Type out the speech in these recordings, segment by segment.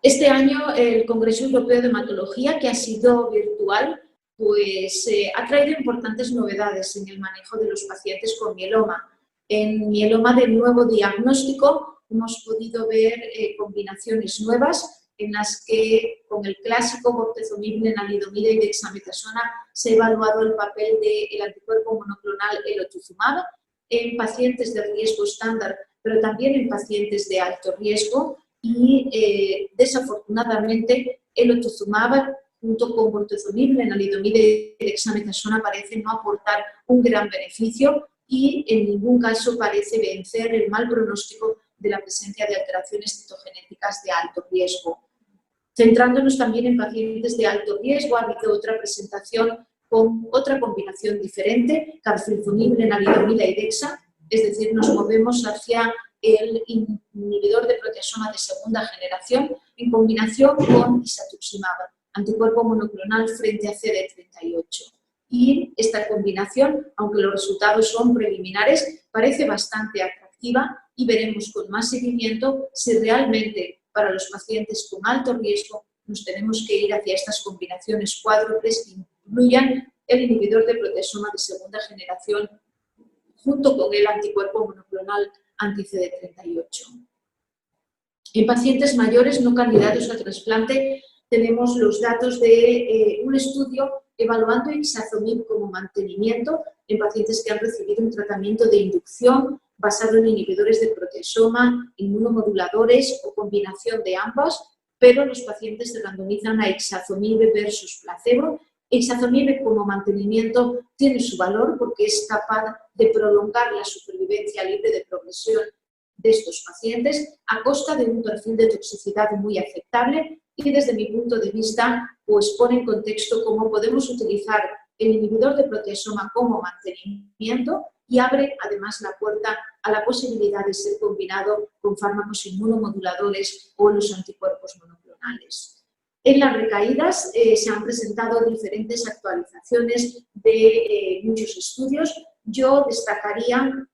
Este año el Congreso Europeo de Hematología, que ha sido virtual, pues ha traído importantes novedades en el manejo de los pacientes con mieloma. En mieloma de nuevo diagnóstico hemos podido ver combinaciones nuevas en las que con el clásico bortezomib, lenalidomida y dexametasona se ha evaluado el papel del anticuerpo monoclonal elotuzumab en pacientes de riesgo estándar, pero también en pacientes de alto riesgo y desafortunadamente elotuzumab junto con bortezomib, lenalidomida y dexametasona parecen no aportar un gran beneficio y en ningún caso parece vencer el mal pronóstico de la presencia de alteraciones citogenéticas de alto riesgo. Centrándonos también en pacientes de alto riesgo, ha habido otra presentación con otra combinación diferente, carfilzomib, lenalidomida y dexa, es decir, nos movemos hacia el inhibidor de proteasoma de segunda generación en combinación con isatuximab, anticuerpo monoclonal frente a CD38. Y esta combinación, aunque los resultados son preliminares, parece bastante atractiva y veremos con más seguimiento si realmente para los pacientes con alto riesgo nos tenemos que ir hacia estas combinaciones cuádruples que incluyan el inhibidor de proteasoma de segunda generación junto con el anticuerpo monoclonal anti-CD38. En pacientes mayores no candidatos a trasplante tenemos los datos de un estudio evaluando ixazomib como mantenimiento en pacientes que han recibido un tratamiento de inducción basado en inhibidores de proteasoma, inmunomoduladores o combinación de ambas, pero los pacientes se randomizan a ixazomib versus placebo. Ixazomib como mantenimiento tiene su valor porque es capaz de prolongar la supervivencia libre de progresión de estos pacientes a costa de un perfil de toxicidad muy aceptable y desde mi punto de vista pues pone en contexto cómo podemos utilizar el inhibidor de proteasoma como mantenimiento y abre además la puerta a la posibilidad de ser combinado con fármacos inmunomoduladores o los anticuerpos monoclonales. En las recaídas se han presentado diferentes actualizaciones de muchos estudios. Yo destacaría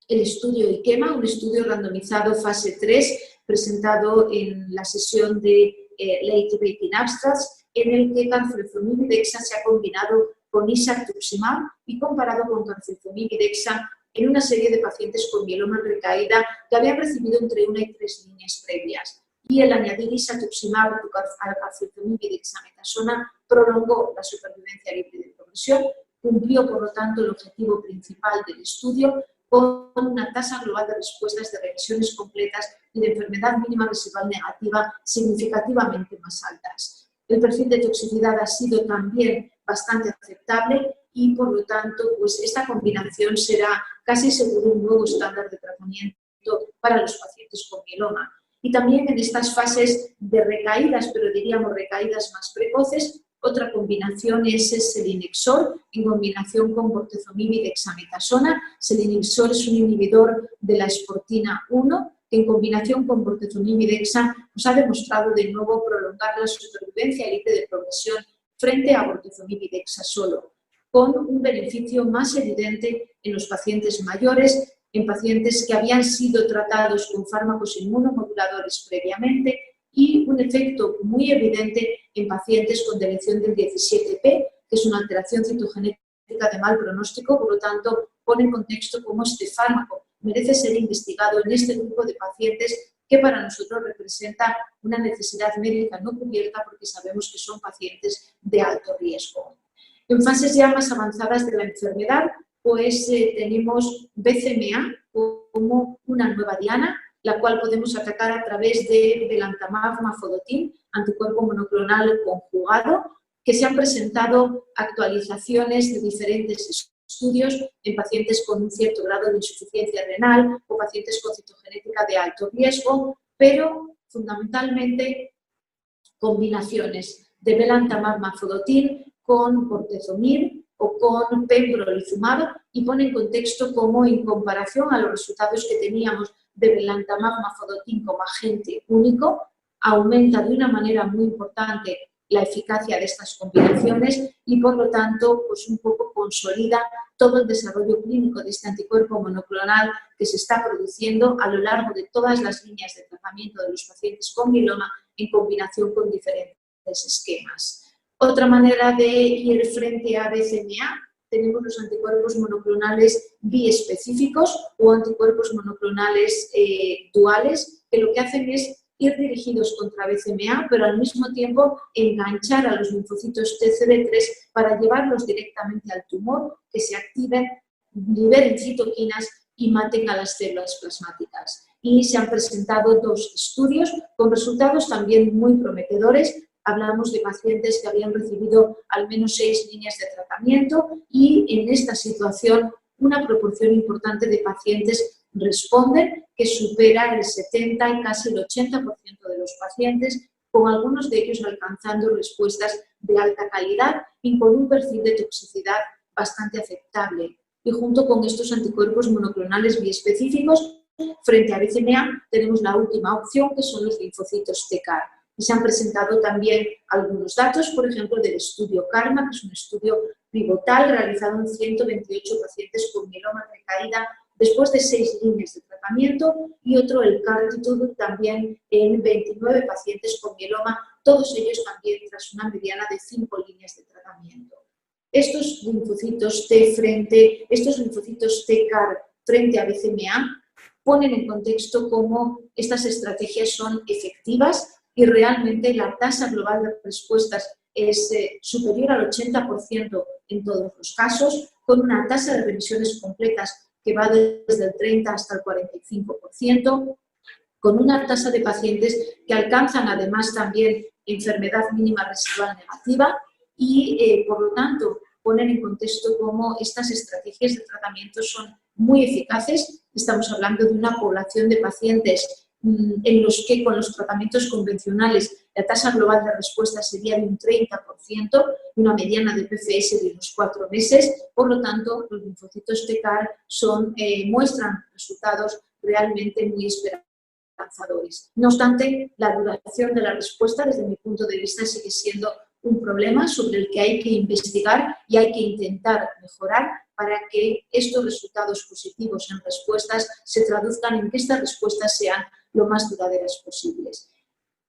el estudio IKEMA, un estudio randomizado fase 3, presentado en la sesión de Late Breaking Abstracts, en el que carfilzomib y dexa se ha combinado con isatuximab y comparado con carfilzomib y dexa en una serie de pacientes con mieloma en recaída que habían recibido entre 1 y 3 líneas previas. Y el añadir isatuximab al carfilzomib y dexametasona prolongó la supervivencia libre de progresión, cumplió por lo tanto el objetivo principal del estudio, con una tasa global de respuestas de revisiones completas y de enfermedad mínima residual negativa significativamente más altas. El perfil de toxicidad ha sido también bastante aceptable y, por lo tanto, pues esta combinación será casi seguro un nuevo estándar de tratamiento para los pacientes con mieloma. Y también en estas fases de recaídas, pero diríamos recaídas más precoces, otra combinación es selinexor en combinación con bortezomib y dexametasona. Selinexor es un inhibidor de la esportina 1 que en combinación con bortezomib y dexa nos ha demostrado de nuevo prolongar la supervivencia libre de progresión frente a bortezomib y dexa solo, con un beneficio más evidente en los pacientes mayores, en pacientes que habían sido tratados con fármacos inmunomoduladores previamente y un efecto muy evidente en pacientes con deleción del 17p, que es una alteración citogenética de mal pronóstico, por lo tanto, pone en contexto cómo este fármaco merece ser investigado en este grupo de pacientes que para nosotros representa una necesidad médica no cubierta porque sabemos que son pacientes de alto riesgo. En fases ya más avanzadas de la enfermedad, pues tenemos BCMA como una nueva diana, la cual podemos atacar a través de belantamab mafodotin, anticuerpo monoclonal conjugado, que se han presentado actualizaciones de diferentes estudios en pacientes con un cierto grado de insuficiencia renal o pacientes con citogenética de alto riesgo, pero fundamentalmente combinaciones de belantamab mafodotin con bortezomib o con pembrolizumab y pone en contexto cómo en comparación a los resultados que teníamos de belantamab mafodotin como agente único, aumenta de una manera muy importante la eficacia de estas combinaciones y por lo tanto pues un poco consolida todo el desarrollo clínico de este anticuerpo monoclonal que se está produciendo a lo largo de todas las líneas de tratamiento de los pacientes con mieloma en combinación con diferentes esquemas. Otra manera de ir frente a BCMA, tenemos los anticuerpos monoclonales biespecíficos o anticuerpos monoclonales duales, que lo que hacen es ir dirigidos contra BCMA, pero al mismo tiempo enganchar a los linfocitos TCD3 para llevarlos directamente al tumor, que se activen, liberen citoquinas y maten a las células plasmáticas. Y se han presentado 2 estudios con resultados también muy prometedores. Hablamos de pacientes que habían recibido al menos 6 líneas de tratamiento y en esta situación una proporción importante de pacientes responden, que supera el 70 y casi el 80% de los pacientes, con algunos de ellos alcanzando respuestas de alta calidad y con un perfil de toxicidad bastante aceptable. Y junto con estos anticuerpos monoclonales biespecíficos, frente a BCMA tenemos la última opción, que son los linfocitos TCAR. Y se han presentado también algunos datos, por ejemplo, del estudio KARMA, que es un estudio pivotal realizado en 128 pacientes con mieloma recaída después de 6 líneas de tratamiento, y otro, el CARTITUDE, también en 29 pacientes con mieloma, todos ellos también tras una mediana de 5 líneas de tratamiento. Estos linfocitos TCAR frente a BCMA ponen en contexto cómo estas estrategias son efectivas y realmente la tasa global de respuestas es superior al 80% en todos los casos, con una tasa de revisiones completas que va desde el 30 hasta el 45%, con una tasa de pacientes que alcanzan además también enfermedad mínima residual negativa y, por lo tanto, poner en contexto cómo estas estrategias de tratamiento son muy eficaces. Estamos hablando de una población de pacientes en los que con los tratamientos convencionales la tasa global de respuesta sería de un 30%, una mediana de PFS de unos 4 meses, por lo tanto los linfocitos TCAR muestran resultados realmente muy esperanzadores. No obstante, la duración de la respuesta desde mi punto de vista sigue siendo un problema sobre el que hay que investigar y hay que intentar mejorar para que estos resultados positivos en respuestas se traduzcan en que estas respuestas sean lo más duraderas posibles.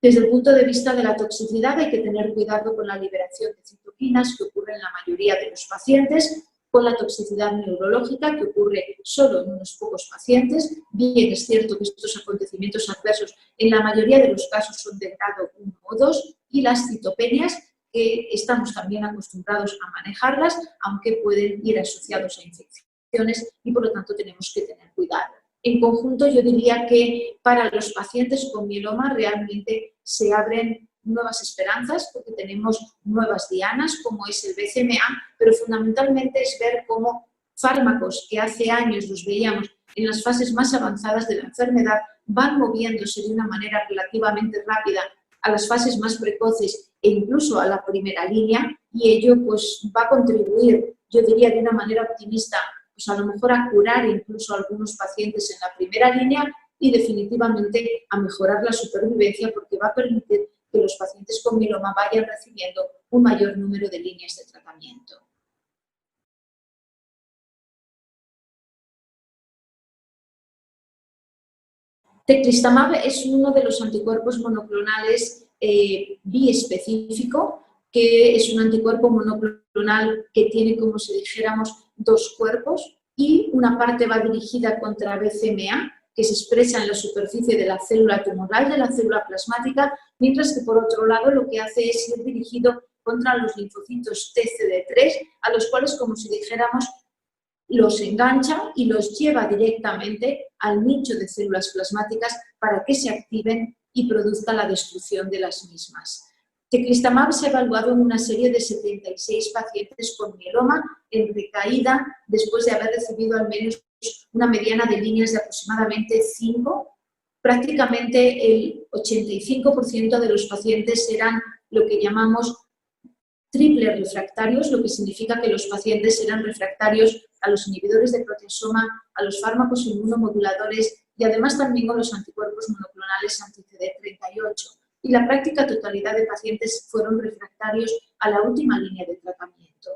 Desde el punto de vista de la toxicidad hay que tener cuidado con la liberación de citoquinas, que ocurre en la mayoría de los pacientes, con la toxicidad neurológica, que ocurre solo en unos pocos pacientes. Bien, es cierto que estos acontecimientos adversos en la mayoría de los casos son de grado 1 o 2, y las citopenias, que estamos también acostumbrados a manejarlas, aunque pueden ir asociados a infecciones y por lo tanto tenemos que tener cuidado. En conjunto, yo diría que para los pacientes con mieloma realmente se abren nuevas esperanzas porque tenemos nuevas dianas, como es el BCMA, pero fundamentalmente es ver cómo fármacos que hace años los veíamos en las fases más avanzadas de la enfermedad van moviéndose de una manera relativamente rápida a las fases más precoces e incluso a la primera línea, y ello pues va a contribuir, yo diría de una manera optimista, pues a lo mejor a curar incluso a algunos pacientes en la primera línea y definitivamente a mejorar la supervivencia, porque va a permitir que los pacientes con mieloma vayan recibiendo un mayor número de líneas de tratamiento. Teclistamab es uno de los anticuerpos monoclonales biespecífico, que es un anticuerpo monoclonal que tiene, como si dijéramos, 2 cuerpos, y una parte va dirigida contra BCMA, que se expresa en la superficie de la célula tumoral, de la célula plasmática, mientras que por otro lado lo que hace es ir dirigido contra los linfocitos TCD3, a los cuales, como si dijéramos, los engancha y los lleva directamente al nicho de células plasmáticas para que se activen y produzca la destrucción de las mismas. Teclistamab se ha evaluado en una serie de 76 pacientes con mieloma en recaída después de haber recibido al menos una mediana de líneas de aproximadamente 5. Prácticamente el 85% de los pacientes eran lo que llamamos triple refractarios, lo que significa que los pacientes eran refractarios a los inhibidores de proteasoma, a los fármacos inmunomoduladores y además también a los anticuerpos monoclonales anti-CD38. Y la práctica totalidad de pacientes fueron refractarios a la última línea de tratamiento.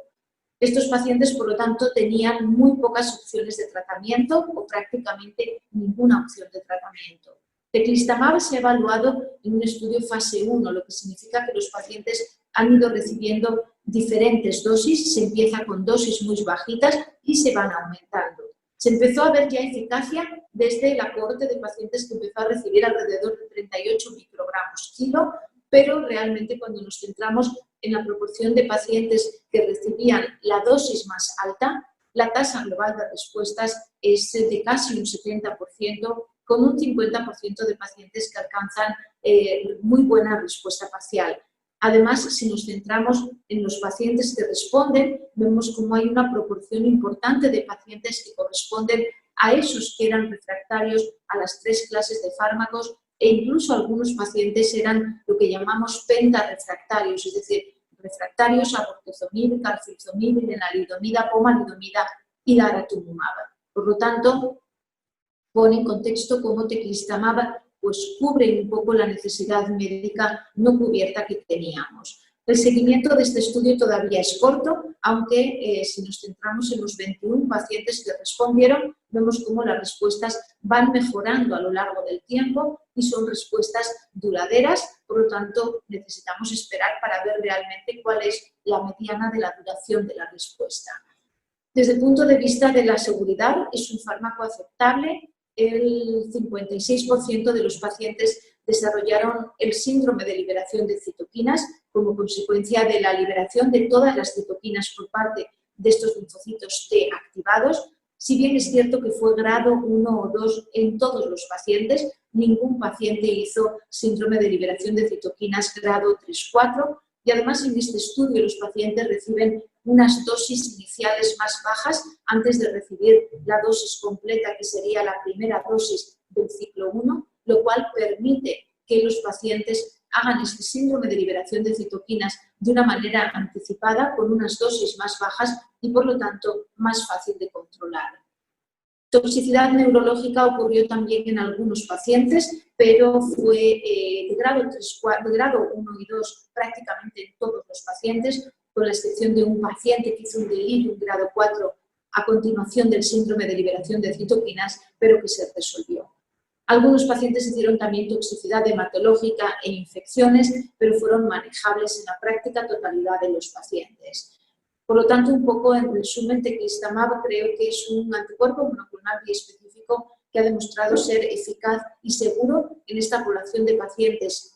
Estos pacientes, por lo tanto, tenían muy pocas opciones de tratamiento o prácticamente ninguna opción de tratamiento. Teclistamab se ha evaluado en un estudio fase 1, lo que significa que los pacientes han ido recibiendo diferentes dosis, se empieza con dosis muy bajitas y se van aumentando. Se empezó a ver ya eficacia desde la cohorte de pacientes que empezó a recibir alrededor de 38 microgramos kilo, pero realmente cuando nos centramos en la proporción de pacientes que recibían la dosis más alta, la tasa global de respuestas es de casi un 70%, con un 50% de pacientes que alcanzan muy buena respuesta parcial. Además, si nos centramos en los pacientes que responden, vemos cómo hay una proporción importante de pacientes que corresponden a esos que eran refractarios a las 3 clases de fármacos e incluso algunos pacientes eran lo que llamamos pentarefractarios, es decir, refractarios a bortezomib, carfilzomib, lenalidomida, pomalidomida y daratumumab. Por lo tanto, pone en contexto cómo teclistamab pues cubre un poco la necesidad médica no cubierta que teníamos. El seguimiento de este estudio todavía es corto, aunque si nos centramos en los 21 pacientes que respondieron, vemos cómo las respuestas van mejorando a lo largo del tiempo y son respuestas duraderas, por lo tanto necesitamos esperar para ver realmente cuál es la mediana de la duración de la respuesta. Desde el punto de vista de la seguridad, es un fármaco aceptable. El 56% de los pacientes desarrollaron el síndrome de liberación de citoquinas como consecuencia de la liberación de todas las citoquinas por parte de estos linfocitos T activados. Si bien es cierto que fue grado 1 o 2 en todos los pacientes, ningún paciente hizo síndrome de liberación de citoquinas grado 3-4 y además en este estudio los pacientes reciben unas dosis iniciales más bajas antes de recibir la dosis completa, que sería la primera dosis del ciclo 1, lo cual permite que los pacientes hagan este síndrome de liberación de citoquinas de una manera anticipada, con unas dosis más bajas y, por lo tanto, más fácil de controlar. Toxicidad neurológica ocurrió también en algunos pacientes, pero fue de grado 1 y 2 prácticamente en todos los pacientes, con la excepción de un paciente que hizo un delirium grado 4 a continuación del síndrome de liberación de citoquinas, pero que se resolvió. Algunos pacientes hicieron también toxicidad hematológica e infecciones, pero fueron manejables en la práctica totalidad de los pacientes. Por lo tanto, un poco en resumen, teclistamab creo que es un anticuerpo monoclonal biespecífico que ha demostrado ser eficaz y seguro en esta población de pacientes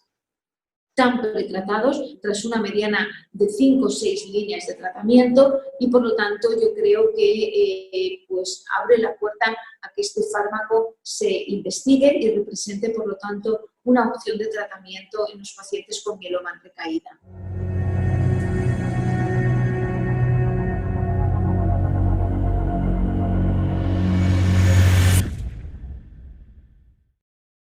tan pretratados tras una mediana de 5 o 6 líneas de tratamiento y por lo tanto yo creo que pues abre la puerta a que este fármaco se investigue y represente por lo tanto una opción de tratamiento en los pacientes con mieloma en recaída.